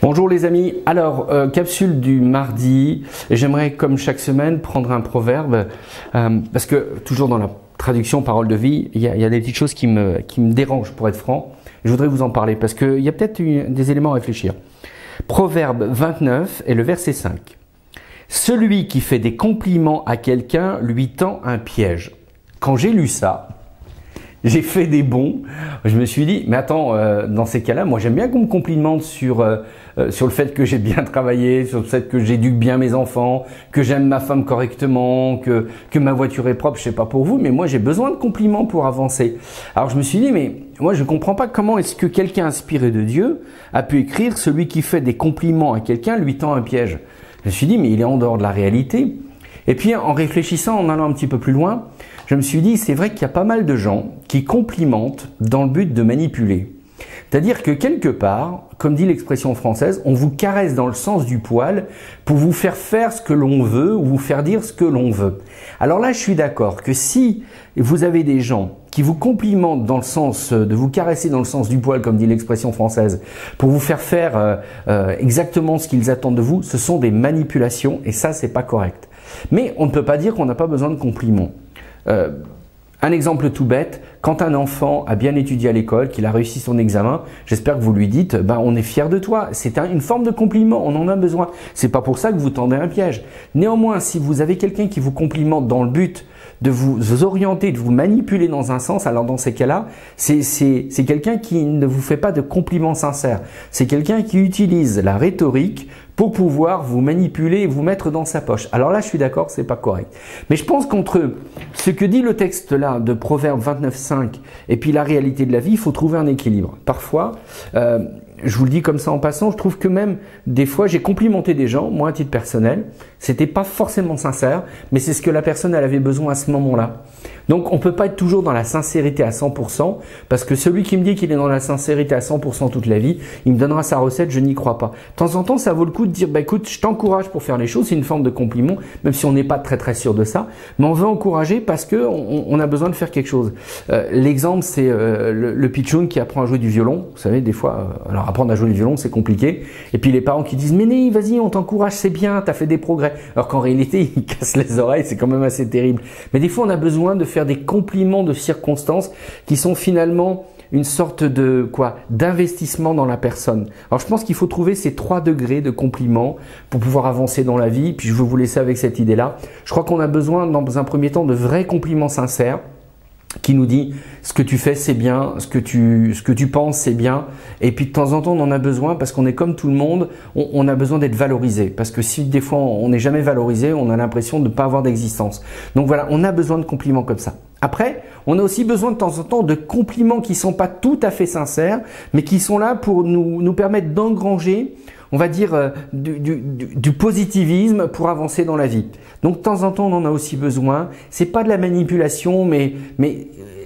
Bonjour les amis, alors capsule du mardi, j'aimerais comme chaque semaine prendre un proverbe parce que toujours dans la traduction parole de vie, il y a des petites choses qui me dérangent pour être franc. Je voudrais vous en parler parce qu'il y a peut-être des éléments à réfléchir. Proverbe 29 et le verset 5. Celui qui fait des compliments à quelqu'un lui tend un piège. Quand j'ai lu ça, j'ai fait des bonds. Je me suis dit, mais attends, dans ces cas-là, moi j'aime bien qu'on me complimente sur le fait que j'ai bien travaillé, sur le fait que j'éduque bien mes enfants, que j'aime ma femme correctement, que ma voiture est propre. Je sais pas pour vous, mais moi j'ai besoin de compliments pour avancer. Alors je me suis dit, mais moi je comprends pas comment est-ce que quelqu'un inspiré de Dieu a pu écrire celui qui fait des compliments à quelqu'un lui tend un piège. Je me suis dit, mais il est en dehors de la réalité. Et puis en réfléchissant, en allant un petit peu plus loin, je me suis dit, c'est vrai qu'il y a pas mal de gens qui complimentent dans le but de manipuler. C'est-à-dire que quelque part, comme dit l'expression française, on vous caresse dans le sens du poil pour vous faire faire ce que l'on veut ou vous faire dire ce que l'on veut. Alors là, je suis d'accord que si vous avez des gens qui vous complimentent dans le sens de vous caresser dans le sens du poil, comme dit l'expression française, pour vous faire faire exactement ce qu'ils attendent de vous, ce sont des manipulations et ça, c'est pas correct. Mais on ne peut pas dire qu'on n'a pas besoin de compliments. Un exemple tout bête, quand un enfant a bien étudié à l'école, qu'il a réussi son examen, j'espère que vous lui dites, on est fier de toi. C'est une forme de compliment, on en a besoin. C'est pas pour ça que vous tendez un piège. Néanmoins, si vous avez quelqu'un qui vous complimente dans le but de vous orienter, de vous manipuler dans un sens, alors dans ces cas-là, c'est quelqu'un qui ne vous fait pas de compliments sincères. C'est quelqu'un qui utilise la rhétorique pour pouvoir vous manipuler et vous mettre dans sa poche. Alors là, je suis d'accord, c'est pas correct. Mais je pense qu'entre ce que dit le texte là de Proverbe 29.5 et puis la réalité de la vie, il faut trouver un équilibre. Parfois, je vous le dis comme ça en passant, je trouve que même des fois, j'ai complimenté des gens, moi à titre personnel, c'était pas forcément sincère, mais c'est ce que la personne elle avait besoin à ce moment-là. Donc on peut pas être toujours dans la sincérité à 100% parce que celui qui me dit qu'il est dans la sincérité à 100% toute la vie, il me donnera sa recette, je n'y crois pas. De temps en temps, ça vaut le coup de dire écoute, je t'encourage pour faire les choses, c'est une forme de compliment, même si on n'est pas très sûr de ça, mais on veut encourager parce que on a besoin de faire quelque chose. L'exemple, c'est le pitchoun qui apprend à jouer du violon. Vous savez, des fois, alors apprendre à jouer du violon, c'est compliqué. Et puis les parents qui disent mais né, vas-y, on t'encourage, c'est bien, t'as fait des progrès. Alors qu'en réalité, ils cassent les oreilles, c'est quand même assez terrible. Mais des fois, on a besoin de faire des compliments de circonstances qui sont finalement une sorte de d'investissement dans la personne. Alors je pense qu'il faut trouver ces 3 degrés de compliments pour pouvoir avancer dans la vie. Puis je veux vous laisser avec cette idée-là. Je crois qu'on a besoin dans un premier temps de vrais compliments sincères qui nous dit ce que tu fais c'est bien, ce que tu penses c'est bien, et puis de temps en temps on en a besoin parce qu'on est comme tout le monde, on a besoin d'être valorisé, parce que si des fois on n'est jamais valorisé, on a l'impression de ne pas avoir d'existence. Donc voilà, on a besoin de compliments comme ça. Après, on a aussi besoin de temps en temps de compliments qui sont pas tout à fait sincères, mais qui sont là pour nous permettre d'engranger, on va dire, du positivisme pour avancer dans la vie. Donc de temps en temps, on en a aussi besoin. C'est pas de la manipulation, mais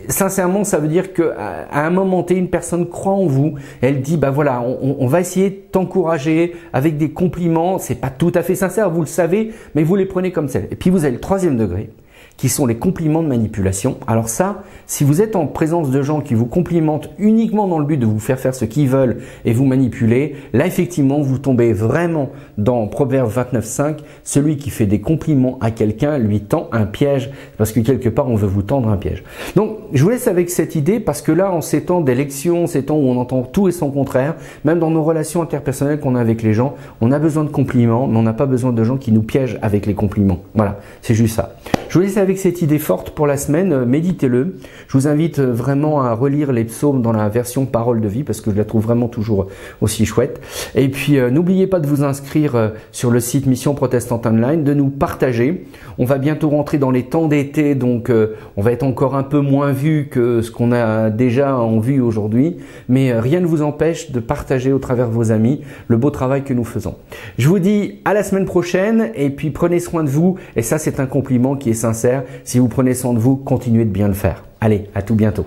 sincèrement, ça veut dire qu'à un moment T, une personne croit en vous. Elle dit, voilà, on va essayer de t'encourager avec des compliments. C'est pas tout à fait sincère, vous le savez, mais vous les prenez comme tel. Et puis vous avez le 3e degré, qui sont les compliments de manipulation. Alors ça, si vous êtes en présence de gens qui vous complimentent uniquement dans le but de vous faire faire ce qu'ils veulent et vous manipuler, là effectivement, vous tombez vraiment dans Proverbe 29.5, celui qui fait des compliments à quelqu'un lui tend un piège, parce que quelque part, on veut vous tendre un piège. Donc, je vous laisse avec cette idée, parce que là, en ces temps d'élection, ces temps où on entend tout et son contraire, même dans nos relations interpersonnelles qu'on a avec les gens, on a besoin de compliments, mais on n'a pas besoin de gens qui nous piègent avec les compliments. Voilà, c'est juste ça. Je vous laisse avec cette idée forte pour la semaine, méditez-le. Je vous invite vraiment à relire les psaumes dans la version parole de vie parce que je la trouve vraiment toujours aussi chouette. Et puis n'oubliez pas de vous inscrire sur le site Mission Protestante Online, de nous partager. On va bientôt rentrer dans les temps d'été, donc on va être encore un peu moins vu que ce qu'on a déjà en vue aujourd'hui. Mais rien ne vous empêche de partager au travers de vos amis le beau travail que nous faisons. Je vous dis à la semaine prochaine et puis prenez soin de vous. Et ça, c'est un compliment qui est sincère. Si vous prenez soin de vous, continuez de bien le faire. Allez, à tout bientôt.